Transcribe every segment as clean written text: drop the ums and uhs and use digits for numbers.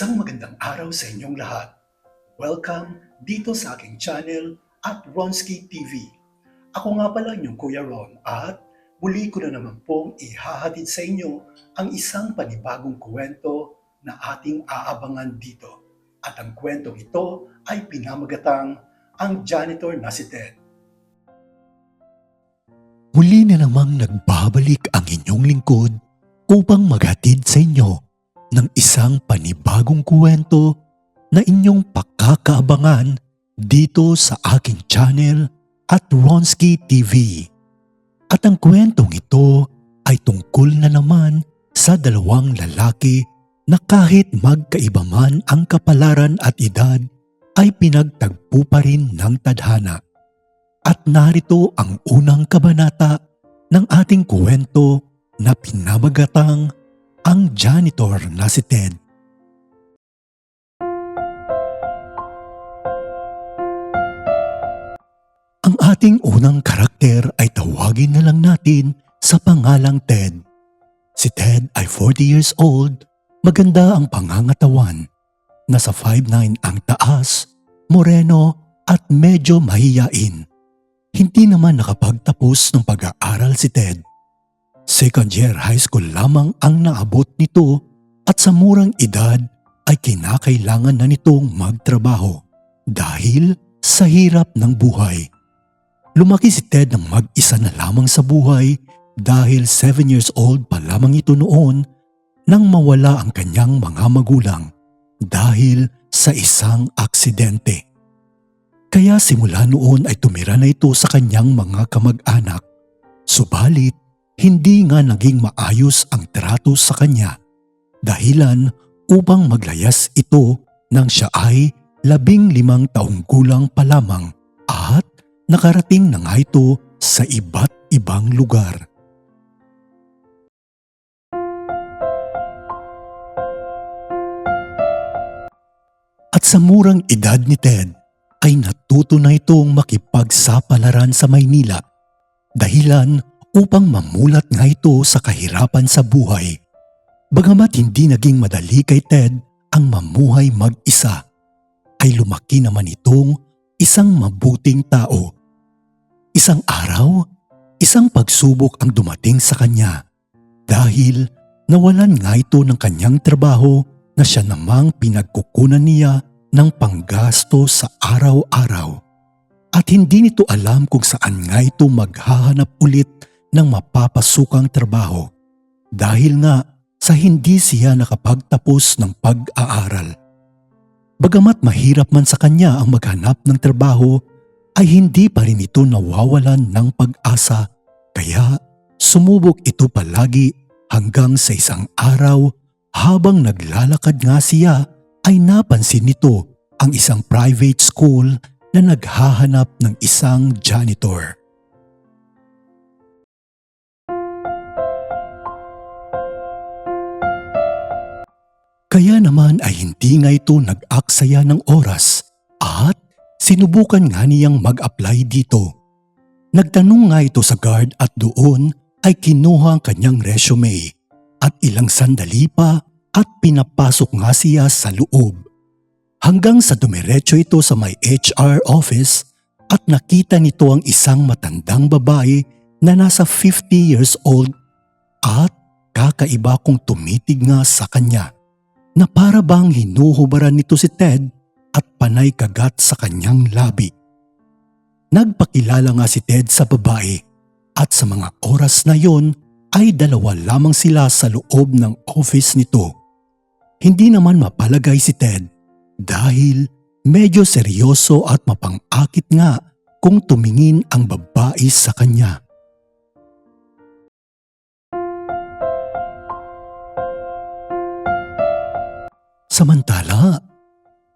Isang magandang araw sa inyong lahat. Welcome dito sa aking channel at Ronski TV. Ako nga pala inyong Kuya Ron at muli ko na naman pong ihahatid sa inyo ang isang panibagong kwento na ating aabangan dito. At ang kwentong ito ay pinamagatang Ang Janitor na si Ted. Muli na namang nagbabalik ang inyong lingkod upang maghatid sa inyo ng isang panibagong kwento na inyong pakakaabangan dito sa aking channel at Ronski TV. At ang kwentong ito ay tungkol na naman sa dalawang lalaki na kahit magkaiba man ang kapalaran at edad ay pinagtagpo pa rin ng tadhana. At narito ang unang kabanata ng ating kwento na pinamagatang Ang Janitor na si Ted. Ang ating unang karakter ay tawagin na lang natin sa pangalang Ted. Si Ted ay 40 years old, maganda ang pangangatawan, nasa 5'9" ang taas, moreno at medyo mahiyain. Hindi naman nakapagtapos ng pag-aaral si Ted. Second year high school lamang ang naabot nito at sa murang edad ay kinakailangan na nitong magtrabaho dahil sa hirap ng buhay. Lumaki si Ted ng mag-isa na lamang sa buhay dahil 7 years old pa lamang ito noon nang mawala ang kanyang mga magulang dahil sa isang aksidente. Kaya simula noon ay tumira na ito sa kanyang mga kamag-anak. Subalit, hindi nga naging maayos ang trato sa kanya. Dahilan upang maglayas ito nang siya ay 15 taong gulang pa lamang at nakarating na nga ito sa iba't ibang lugar. At sa murang edad ni Ted, ay natuto na itong makipagsapalaran sa Maynila dahilan upang mamulat nga ito sa kahirapan sa buhay. Bagamat hindi naging madali kay Ted ang mamuhay mag-isa, ay lumaki naman itong isang mabuting tao. Isang araw, isang pagsubok ang dumating sa kanya dahil nawalan nga ito ng kanyang trabaho na siya namang pinagkukunan niya ng panggasto sa araw-araw. At hindi nito alam kung saan nga ito maghahanap ulit ng mapapasukang trabaho dahil nga sa hindi siya nakapagtapos ng pag-aaral. Bagamat mahirap man sa kanya ang maghanap ng trabaho, ay hindi pa rin ito nawawalan ng pag-asa kaya sumubok ito palagi hanggang sa isang araw habang naglalakad nga siya ay napansin nito ang isang private school na naghahanap ng isang janitor. Kaya naman ay hindi nga ito nag-aksaya ng oras at sinubukan nga niyang mag-apply dito. Nagtanong nga ito sa guard at doon ay kinuha ang kanyang resume at ilang sandali pa at pinapasok nga siya sa loob. Hanggang sa dumiretso ito sa may HR office at nakita nito ang isang matandang babae na nasa 50 years old at kakaiba kung tumitig nga sa kanya na para bang hinuhubaran nito si Ted at panay kagat sa kanyang labi. Nagpakilala nga si Ted sa babae at sa mga oras na yon ay dalawa lamang sila sa loob ng office nito. Hindi naman mapalagay si Ted dahil medyo seryoso at mapang-akit nga kung tumingin ang babae sa kanya. Samantala,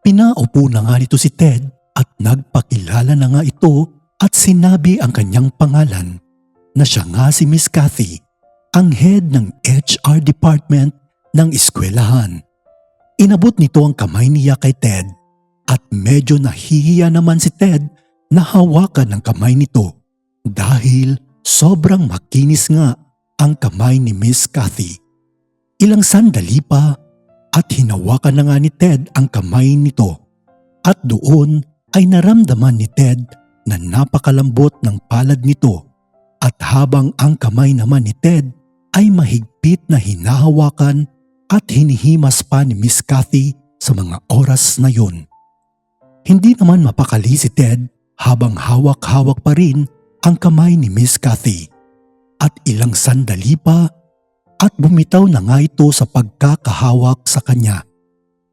pinaupo na nga nito si Ted at nagpakilala na nga ito at sinabi ang kanyang pangalan na siya nga si Miss Cathy, ang head ng HR department ng eskwelahan. Inabot nito ang kamay niya kay Ted at medyo nahihiya naman si Ted na hawakan ang kamay nito dahil sobrang makinis nga ang kamay ni Miss Cathy. Ilang sandali pa at hinawakan na nga ni Ted ang kamay nito. At doon ay naramdaman ni Ted na napakalambot ng palad nito at habang ang kamay naman ni Ted ay mahigpit na hinahawakan at hinihimas pa ni Miss Cathy sa mga oras na yun. Hindi naman mapakali si Ted habang hawak-hawak pa rin ang kamay ni Miss Cathy. At ilang sandali pa at bumitaw na nga ito sa pagkakahawak sa kanya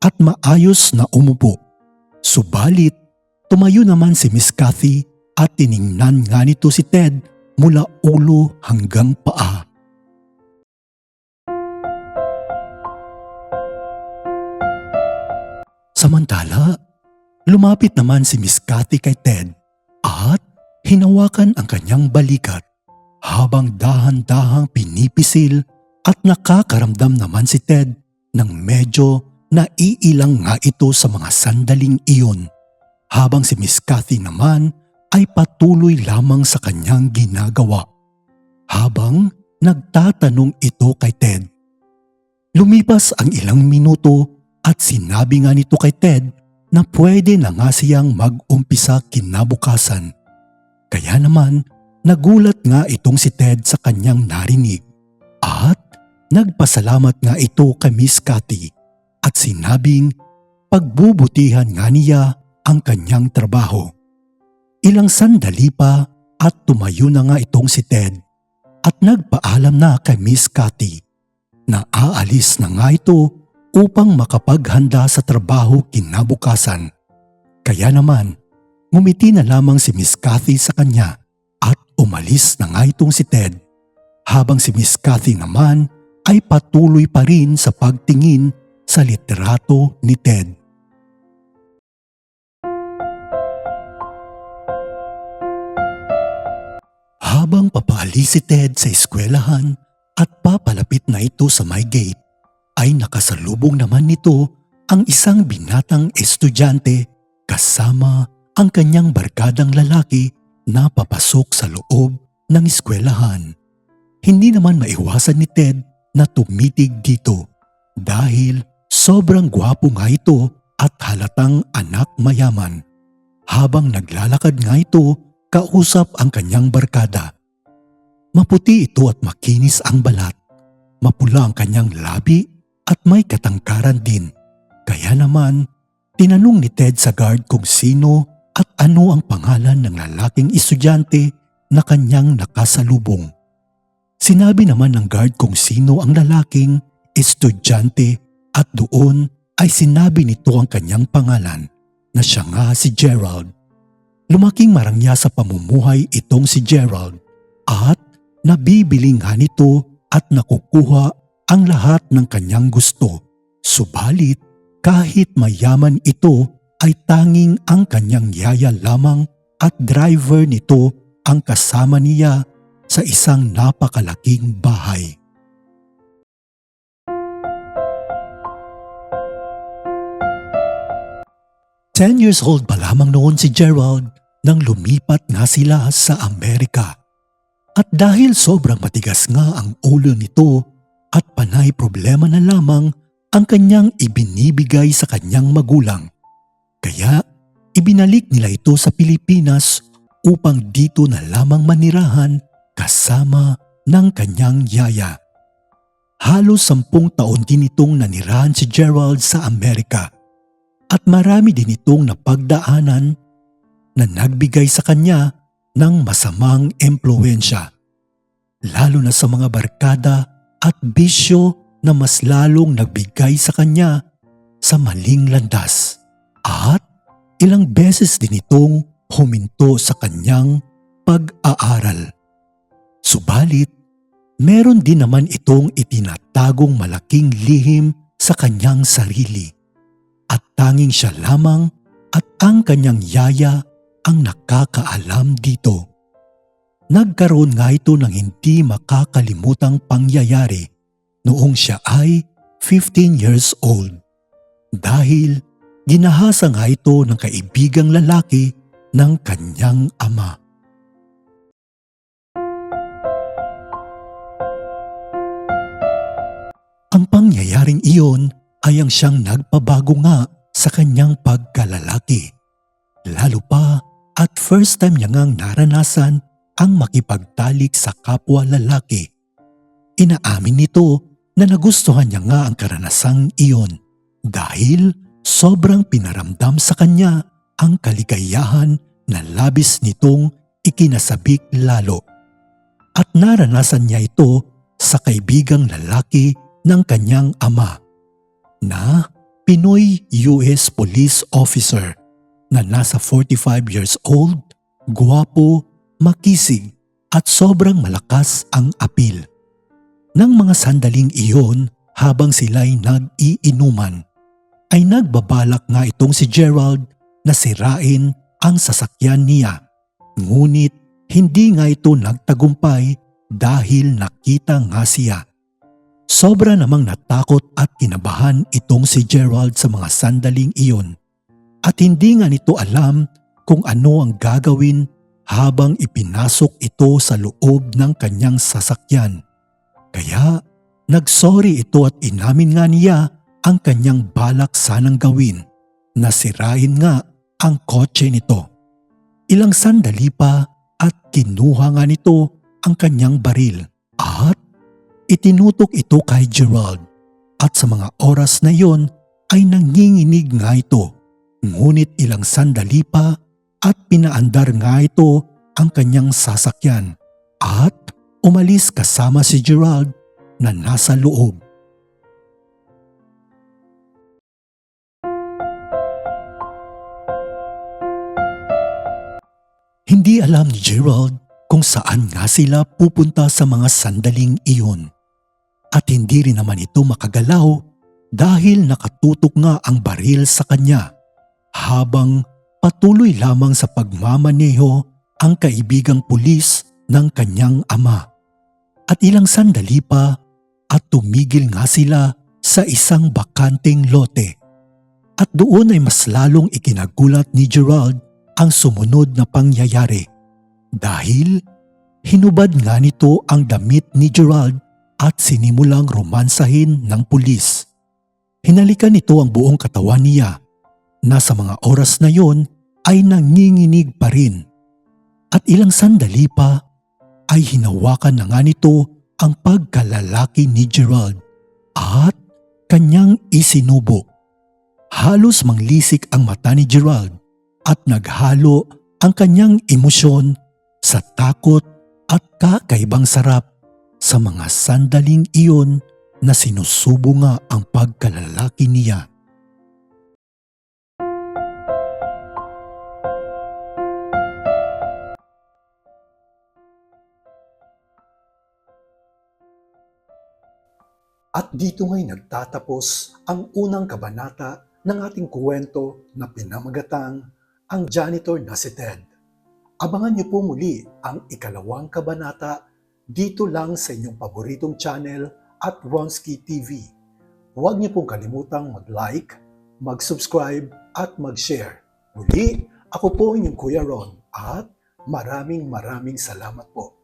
at maayos na umupo. Subalit, tumayo naman si Miss Cathy at tiningnan nga nito si Ted mula ulo hanggang paa. Samantala, lumapit naman si Miss Cathy kay Ted at hinawakan ang kanyang balikat habang dahan-dahang pinipisil at nakakaramdam naman si Ted ng medyo naiilang nga ito sa mga sandaling iyon habang si Miss Cathy naman ay patuloy lamang sa kanyang ginagawa habang nagtatanong ito kay Ted. Lumipas ang ilang minuto at sinabi nga nito kay Ted na pwede na nga siyang mag-umpisa kinabukasan. Kaya naman nagulat nga itong si Ted sa kanyang narinig at nagpasalamat nga ito kay Miss Cathy at sinabing pagbubutihan nga niya ang kanyang trabaho. Ilang sandali pa at tumayo na nga itong si Ted at nagpaalam na kay Miss Cathy na aalis na nga ito upang makapaghanda sa trabaho kinabukasan. Kaya naman, ngumiti na lamang si Miss Cathy sa kanya at umalis na nga itong si Ted habang si Miss Cathy naman ay patuloy pa rin sa pagtingin sa litrato ni Ted. Habang papaalis si Ted sa eskwelahan at papalapit na ito sa may gate, ay nakasalubong naman nito ang isang binatang estudyante kasama ang kanyang barkadang lalaki na papasok sa loob ng eskwelahan. Hindi naman maiwasan ni Ted na tumitig dito dahil sobrang gwapo nga ito at halatang anak mayaman. Habang naglalakad nga ito, kausap ang kanyang barkada. Maputi ito at makinis ang balat. Mapula ang kanyang labi at may katangkaran din. Kaya naman, tinanong ni Ted sa guard kung sino at ano ang pangalan ng lalaking estudyante na kanyang nakasalubong. Sinabi naman ng guard kung sino ang lalaking estudyante at doon ay sinabi nito ang kanyang pangalan na siya nga si Gerald. Lumaking marangya sa pamumuhay itong si Gerald at nabibili nga nito at nakukuha ang lahat ng kanyang gusto. Subalit kahit mayaman ito ay tanging ang kanyang yaya lamang at driver nito ang kasama niya sa isang napakalaking bahay. Ten years old pa lamang noon si Gerald nang lumipat nga sila sa Amerika. At dahil sobrang matigas nga ang ulo nito at panay problema na lamang ang kanyang ibinibigay sa kanyang magulang. Kaya ibinalik nila ito sa Pilipinas upang dito na lamang manirahan kasama ng kanyang yaya. Halos 10 taon din itong nanirahan si Gerald sa Amerika at marami din itong napagdaanan na nagbigay sa kanya ng masamang impluwensya, lalo na sa mga barkada at bisyo na mas lalong nagbigay sa kanya sa maling landas. At ilang beses din itong huminto sa kanyang pag-aaral. Subalit, meron din naman itong itinatagong malaking lihim sa kanyang sarili at tanging siya lamang at ang kanyang yaya ang nakakaalam dito. Nagkaroon nga ito ng hindi makakalimutang pangyayari noong siya ay 15 years old dahil ginahasa nga ito ng kaibigang lalaki ng kanyang ama. Ang pangyayaring iyon ay ang siyang nagpabago nga sa kanyang pagkalalaki. Lalo pa at first time niya ngang naranasan ang makipagtalik sa kapwa lalaki. Inaamin nito na nagustuhan niya nga ang karanasang iyon dahil sobrang pinaramdam sa kanya ang kaligayahan na labis nitong ikinasabik lalo. At naranasan niya ito sa kaibigang lalaki ng kanyang ama na Pinoy US Police Officer na nasa 45 years old, gwapo, makisig at sobrang malakas ang apil. Nang mga sandaling iyon habang sila'y nag-iinuman, ay nagbabalak nga itong si Gerald na sirain ang sasakyan niya. Ngunit hindi nga ito nagtagumpay dahil nakita nga siya. Sobra namang natakot at kinabahan itong si Gerald sa mga sandaling iyon at hindi nga nito alam kung ano ang gagawin habang ipinasok ito sa loob ng kanyang sasakyan. Kaya nagsorry ito at inamin nga niya ang kanyang balak sanang gawin na sirain nga ang kotse nito. Ilang sandali pa at kinuha nga nito ang kanyang baril at itinutok ito kay Gerald at sa mga oras na iyon ay nanginginig nga ito. Ngunit ilang sandali pa at pinaandar nga ito ang kanyang sasakyan at umalis kasama si Gerald na nasa loob. Hindi alam ni Gerald kung saan nga sila pupunta sa mga sandaling iyon. At hindi rin naman ito makagalaw dahil nakatutok nga ang baril sa kanya habang patuloy lamang sa pagmamaneho ang kaibigang pulis ng kanyang ama. At ilang sandali pa at tumigil nga sila sa isang bakanteng lote. At doon ay mas lalong ikinagulat ni Gerald ang sumunod na pangyayari dahil hinubad nga nito ang damit ni Gerald at sinimulang romansahin ng pulis. Hinalikan nito ang buong katawan niya na sa mga oras na yon ay nanginginig pa rin. At ilang sandali pa ay hinawakan na nga nito ang pagkalalaki ni Gerald at kanyang isinubo. Halos manglisik ang mata ni Gerald at naghalo ang kanyang emosyon sa takot at kakaibang sarap sa mga sandaling iyon na sinusubo nga ang pagkalalaki niya. At dito nga'y nagtatapos ang unang kabanata ng ating kwento na pinamagatang Ang Janitor na si Ted. Abangan niyo po muli ang ikalawang kabanata dito lang sa inyong paboritong channel at Ronski TV. Huwag niyo pong kalimutang mag-like, mag-subscribe at mag-share. Muli, ako po inyong Kuya Ron at maraming salamat po.